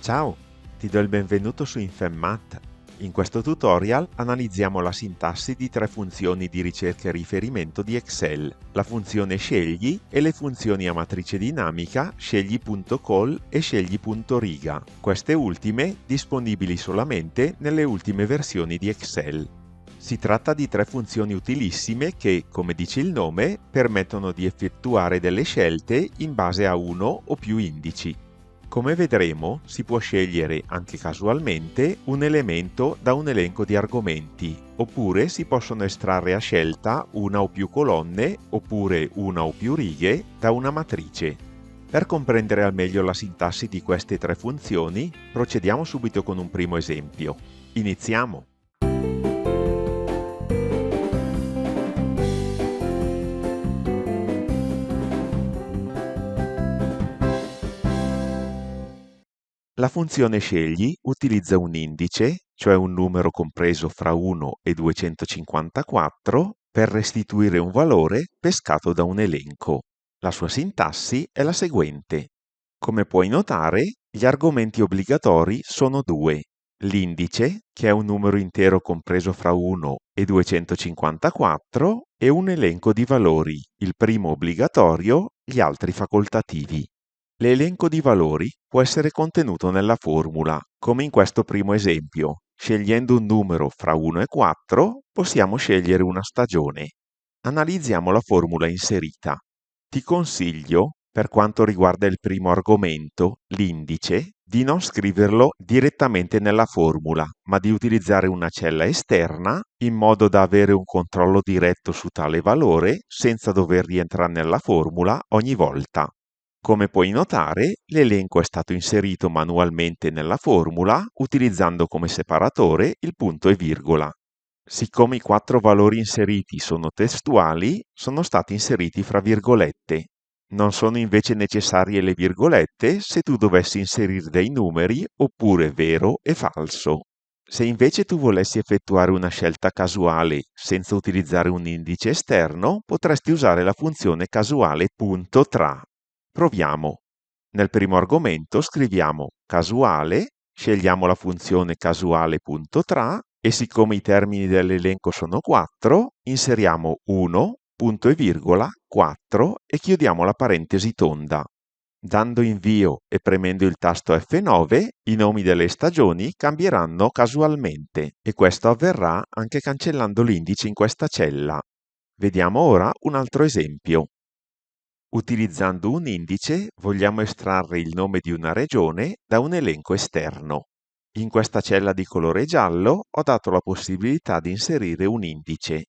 Ciao, ti do il benvenuto su InfemMath. In questo tutorial analizziamo la sintassi di tre funzioni di ricerca e riferimento di Excel, la funzione scegli e le funzioni a matrice dinamica scegli.call e scegli.riga, queste ultime disponibili solamente nelle ultime versioni di Excel. Si tratta di tre funzioni utilissime che, come dice il nome, permettono di effettuare delle scelte in base a uno o più indici. Come vedremo, si può scegliere anche casualmente un elemento da un elenco di argomenti, oppure si possono estrarre a scelta una o più colonne, oppure una o più righe da una matrice. Per comprendere al meglio la sintassi di queste tre funzioni, procediamo subito con un primo esempio. Iniziamo! La funzione scegli utilizza un indice, cioè un numero compreso fra 1 e 254, per restituire un valore pescato da un elenco. La sua sintassi è la seguente. Come puoi notare, gli argomenti obbligatori sono due. L'indice, che è un numero intero compreso fra 1 e 254, e un elenco di valori, il primo obbligatorio, gli altri facoltativi. L'elenco di valori può essere contenuto nella formula, come in questo primo esempio. Scegliendo un numero fra 1 e 4, possiamo scegliere una stagione. Analizziamo la formula inserita. Ti consiglio, per quanto riguarda il primo argomento, l'indice, di non scriverlo direttamente nella formula, ma di utilizzare una cella esterna in modo da avere un controllo diretto su tale valore senza dover rientrare nella formula ogni volta. Come puoi notare, l'elenco è stato inserito manualmente nella formula utilizzando come separatore il punto e virgola. Siccome i 4 valori inseriti sono testuali, sono stati inseriti fra virgolette. Non sono invece necessarie le virgolette se tu dovessi inserire dei numeri oppure vero e falso. Se invece tu volessi effettuare una scelta casuale senza utilizzare un indice esterno, potresti usare la funzione casuale.tra. Proviamo. Nel primo argomento scriviamo casuale, scegliamo la funzione casuale.tra e siccome i termini dell'elenco sono 4, inseriamo 1, punto e virgola, 4 e chiudiamo la parentesi tonda. Dando invio e premendo il tasto F9, i nomi delle stagioni cambieranno casualmente e questo avverrà anche cancellando l'indice in questa cella. Vediamo ora un altro esempio. Utilizzando un indice vogliamo estrarre il nome di una regione da un elenco esterno. In questa cella di colore giallo ho dato la possibilità di inserire un indice.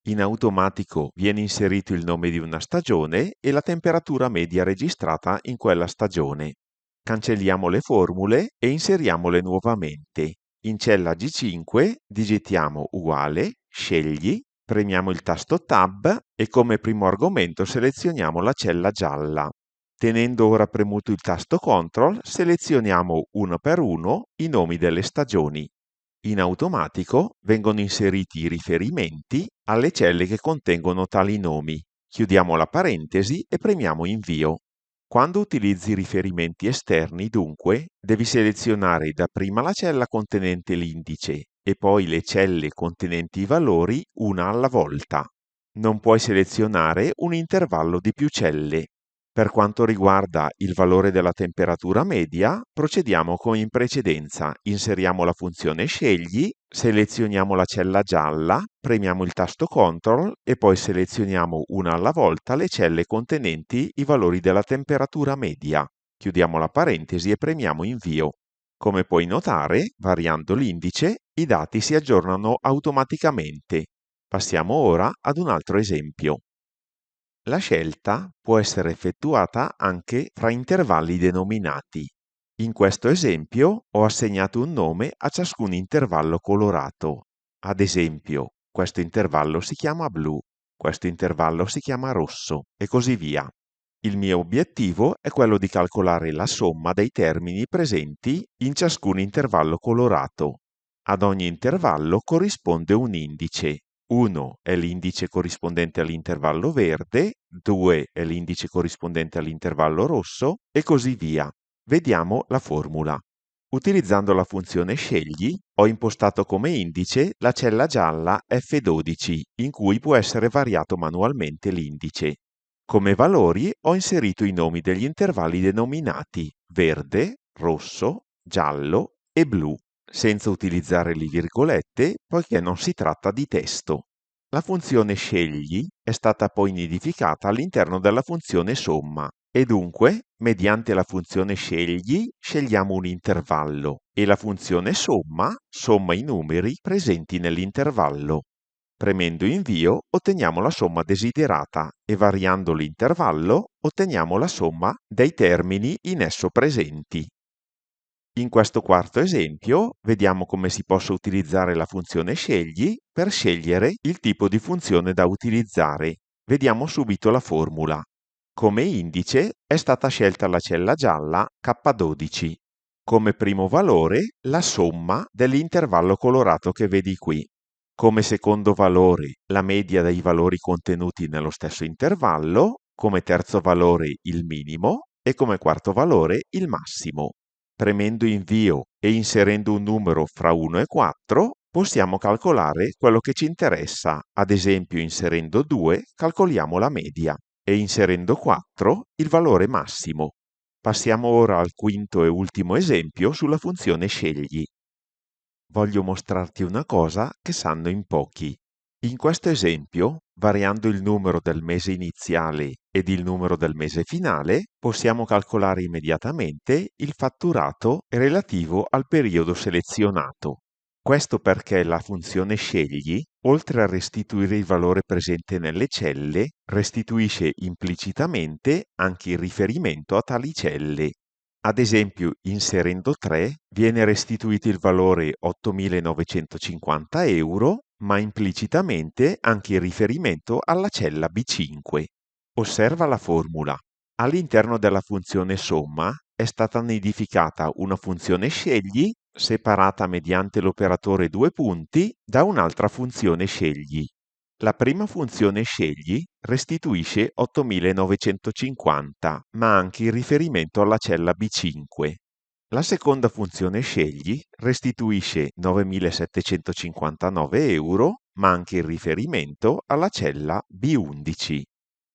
In automatico viene inserito il nome di una stagione e la temperatura media registrata in quella stagione. Cancelliamo le formule e inseriamole nuovamente. In cella G5 digitiamo uguale, scegli, premiamo il tasto Tab e come primo argomento selezioniamo la cella gialla. Tenendo ora premuto il tasto Ctrl, selezioniamo uno per uno i nomi delle stagioni. In automatico vengono inseriti i riferimenti alle celle che contengono tali nomi. Chiudiamo la parentesi e premiamo Invio. Quando utilizzi riferimenti esterni, dunque, devi selezionare dapprima la cella contenente l'indice e poi le celle contenenti i valori una alla volta. Non puoi selezionare un intervallo di più celle. Per quanto riguarda il valore della temperatura media, procediamo come in precedenza. Inseriamo la funzione scegli, selezioniamo la cella gialla, premiamo il tasto Ctrl e poi selezioniamo una alla volta le celle contenenti i valori della temperatura media. Chiudiamo la parentesi e premiamo Invio. Come puoi notare, variando l'indice, i dati si aggiornano automaticamente. Passiamo ora ad un altro esempio. La scelta può essere effettuata anche fra intervalli denominati. In questo esempio ho assegnato un nome a ciascun intervallo colorato. Ad esempio, questo intervallo si chiama blu, questo intervallo si chiama rosso e così via. Il mio obiettivo è quello di calcolare la somma dei termini presenti in ciascun intervallo colorato. Ad ogni intervallo corrisponde un indice. 1 è l'indice corrispondente all'intervallo verde, 2 è l'indice corrispondente all'intervallo rosso e così via. Vediamo la formula. Utilizzando la funzione scegli, ho impostato come indice la cella gialla F12, in cui può essere variato manualmente l'indice. Come valori ho inserito i nomi degli intervalli denominati verde, rosso, giallo e blu, senza utilizzare le virgolette, poiché non si tratta di testo. La funzione scegli è stata poi nidificata all'interno della funzione somma e dunque, mediante la funzione scegli, scegliamo un intervallo e la funzione somma somma i numeri presenti nell'intervallo. Premendo invio otteniamo la somma desiderata e variando l'intervallo otteniamo la somma dei termini in esso presenti. In questo quarto esempio vediamo come si possa utilizzare la funzione scegli per scegliere il tipo di funzione da utilizzare. Vediamo subito la formula. Come indice è stata scelta la cella gialla K12. Come primo valore la somma dell'intervallo colorato che vedi qui. Come secondo valore la media dei valori contenuti nello stesso intervallo, come terzo valore il minimo e come quarto valore il massimo. Premendo invio e inserendo un numero fra 1 e 4, possiamo calcolare quello che ci interessa. Ad esempio, inserendo 2, calcoliamo la media e inserendo 4, il valore massimo. Passiamo ora al quinto e ultimo esempio sulla funzione scegli. Voglio mostrarti una cosa che sanno in pochi. In questo esempio, variando il numero del mese iniziale ed il numero del mese finale, possiamo calcolare immediatamente il fatturato relativo al periodo selezionato. Questo perché la funzione scegli, oltre a restituire il valore presente nelle celle, restituisce implicitamente anche il riferimento a tali celle. Ad esempio, inserendo 3 viene restituito il valore 8.950 euro, ma implicitamente anche il riferimento alla cella B5. Osserva la formula. All'interno della funzione somma è stata nidificata una funzione scegli separata mediante l'operatore due punti da un'altra funzione scegli. La prima funzione scegli restituisce 8.950, ma anche il riferimento alla cella B5. La seconda funzione scegli restituisce 9.759 euro, ma anche il riferimento alla cella B11.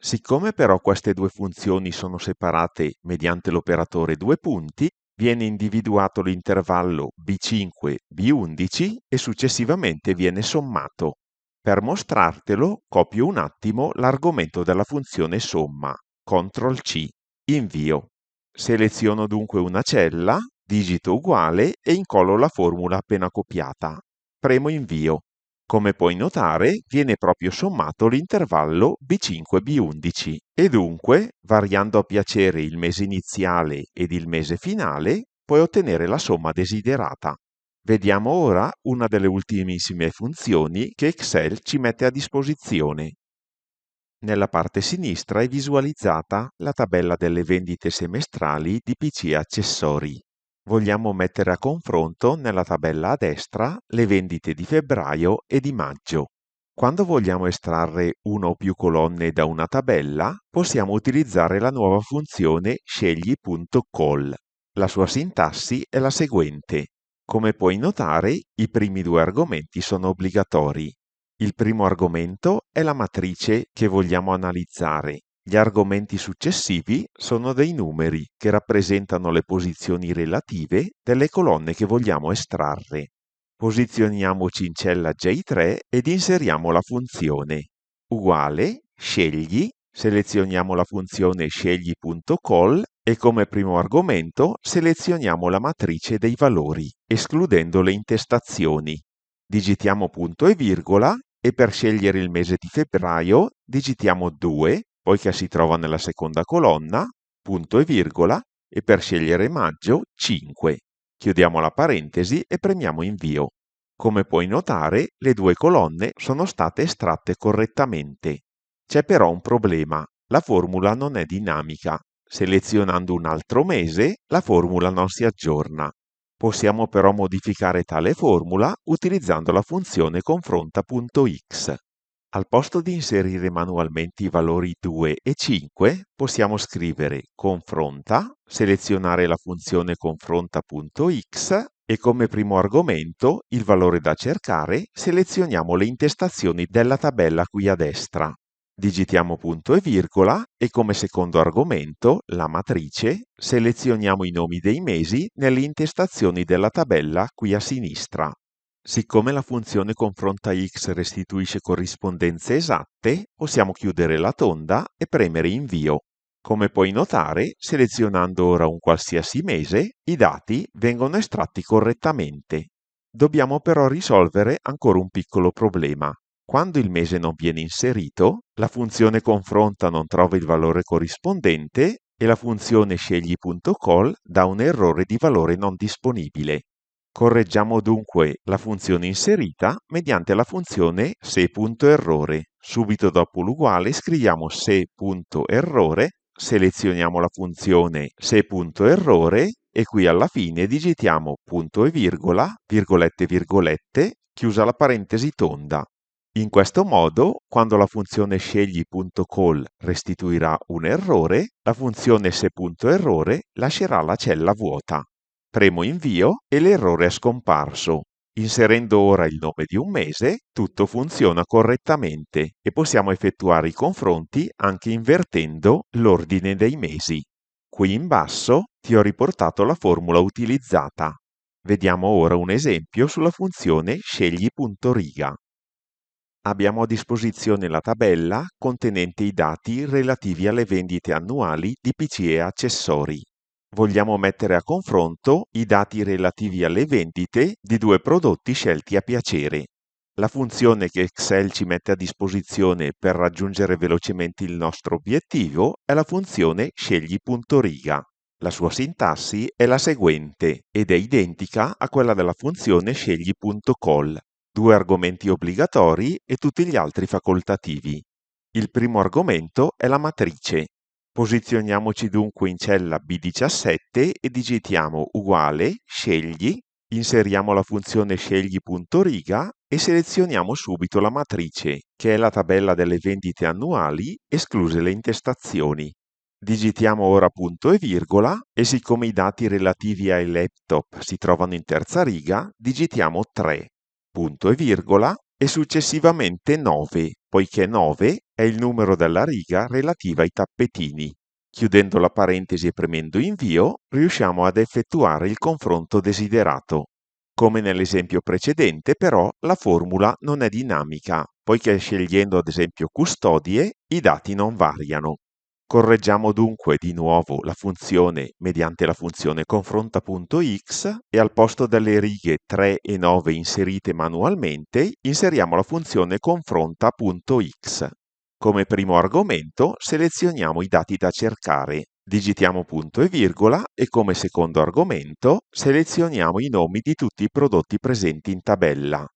Siccome però queste due funzioni sono separate mediante l'operatore due punti, viene individuato l'intervallo B5-B11 e successivamente viene sommato. Per mostrartelo, copio un attimo l'argomento della funzione somma, CTRL-C, invio. Seleziono dunque una cella, digito uguale e incollo la formula appena copiata. Premo invio. Come puoi notare, viene proprio sommato l'intervallo B5-B11 e dunque, variando a piacere il mese iniziale ed il mese finale, puoi ottenere la somma desiderata. Vediamo ora una delle ultimissime funzioni che Excel ci mette a disposizione. Nella parte sinistra è visualizzata la tabella delle vendite semestrali di PC Accessori. Vogliamo mettere a confronto nella tabella a destra le vendite di febbraio e di maggio. Quando vogliamo estrarre una o più colonne da una tabella, possiamo utilizzare la nuova funzione scegli.call. La sua sintassi è la seguente. Come puoi notare, i primi due argomenti sono obbligatori. Il primo argomento è la matrice che vogliamo analizzare. Gli argomenti successivi sono dei numeri che rappresentano le posizioni relative delle colonne che vogliamo estrarre. Posizioniamoci in cella J3 ed inseriamo la funzione uguale scegli, selezioniamo la funzione scegli.call e come primo argomento selezioniamo la matrice dei valori, escludendo le intestazioni. Digitiamo punto e virgola e per scegliere il mese di febbraio digitiamo 2, poiché si trova nella seconda colonna, punto e virgola, e per scegliere maggio 5. Chiudiamo la parentesi e premiamo invio. Come puoi notare, le due colonne sono state estratte correttamente. C'è però un problema, la formula non è dinamica. Selezionando un altro mese, la formula non si aggiorna. Possiamo però modificare tale formula utilizzando la funzione confronta.x. Al posto di inserire manualmente i valori 2 e 5, possiamo scrivere confronta, selezionare la funzione confronta.x e come primo argomento, il valore da cercare, selezioniamo le intestazioni della tabella qui a destra. Digitiamo punto e virgola e come secondo argomento, la matrice, selezioniamo i nomi dei mesi nelle intestazioni della tabella qui a sinistra. Siccome la funzione confronta x restituisce corrispondenze esatte, possiamo chiudere la tonda e premere invio. Come puoi notare, selezionando ora un qualsiasi mese, i dati vengono estratti correttamente. Dobbiamo però risolvere ancora un piccolo problema. Quando il mese non viene inserito, la funzione confronta non trova il valore corrispondente e la funzione scegli.call dà un errore di valore non disponibile. Correggiamo dunque la funzione inserita mediante la funzione se.errore. Subito dopo l'uguale scriviamo se.errore, selezioniamo la funzione se.errore e qui alla fine digitiamo punto e virgola, virgolette virgolette, chiusa la parentesi tonda. In questo modo, quando la funzione scegli.call restituirà un errore, la funzione se.errore lascerà la cella vuota. Premo invio e l'errore è scomparso. Inserendo ora il nome di un mese, tutto funziona correttamente e possiamo effettuare i confronti anche invertendo l'ordine dei mesi. Qui in basso ti ho riportato la formula utilizzata. Vediamo ora un esempio sulla funzione scegli.riga. Abbiamo a disposizione la tabella contenente i dati relativi alle vendite annuali di PC e accessori. Vogliamo mettere a confronto i dati relativi alle vendite di due prodotti scelti a piacere. La funzione che Excel ci mette a disposizione per raggiungere velocemente il nostro obiettivo è la funzione scegli.riga. La sua sintassi è la seguente ed è identica a quella della funzione scegli.call. Due argomenti obbligatori e tutti gli altri facoltativi. Il primo argomento è la matrice. Posizioniamoci dunque in cella B17 e digitiamo uguale, scegli, inseriamo la funzione scegli.riga e selezioniamo subito la matrice, che è la tabella delle vendite annuali, escluse le intestazioni. Digitiamo ora punto e virgola e siccome i dati relativi ai laptop si trovano in terza riga, digitiamo 3, punto e virgola e successivamente 9, poiché 9 è il numero della riga relativa ai tappetini. Chiudendo la parentesi e premendo invio, riusciamo ad effettuare il confronto desiderato. Come nell'esempio precedente, però, la formula non è dinamica, poiché scegliendo ad esempio custodie, i dati non variano. Correggiamo dunque di nuovo la funzione mediante la funzione confronta.x e al posto delle righe 3 e 9 inserite manualmente, inseriamo la funzione confronta.x. Come primo argomento selezioniamo i dati da cercare, digitiamo punto e virgola e come secondo argomento selezioniamo i nomi di tutti i prodotti presenti in tabella.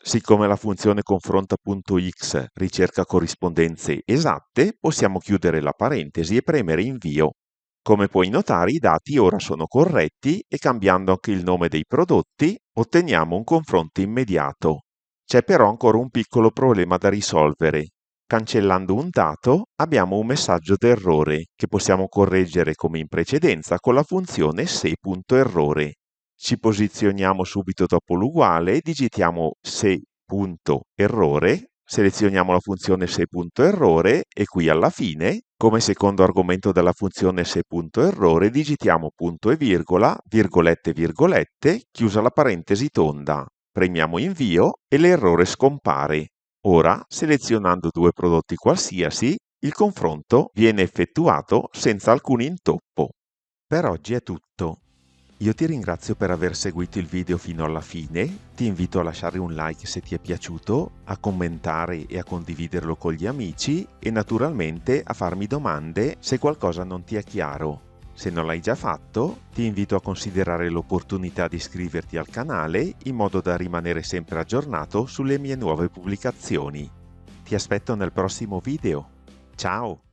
Siccome la funzione confronta.x ricerca corrispondenze esatte, possiamo chiudere la parentesi e premere invio. Come puoi notare, i dati ora sono corretti e cambiando anche il nome dei prodotti, otteniamo un confronto immediato. C'è però ancora un piccolo problema da risolvere. Cancellando un dato, abbiamo un messaggio d'errore che possiamo correggere come in precedenza con la funzione se.errore. Ci posizioniamo subito dopo l'uguale e digitiamo se.errore, selezioniamo la funzione se.errore e qui alla fine, come secondo argomento della funzione se.errore, digitiamo punto e virgola, virgolette virgolette, chiusa la parentesi tonda. Premiamo invio e l'errore scompare. Ora, selezionando due prodotti qualsiasi, il confronto viene effettuato senza alcun intoppo. Per oggi è tutto. Io ti ringrazio per aver seguito il video fino alla fine, ti invito a lasciare un like se ti è piaciuto, a commentare e a condividerlo con gli amici e naturalmente a farmi domande se qualcosa non ti è chiaro. Se non l'hai già fatto, ti invito a considerare l'opportunità di iscriverti al canale in modo da rimanere sempre aggiornato sulle mie nuove pubblicazioni. Ti aspetto nel prossimo video. Ciao!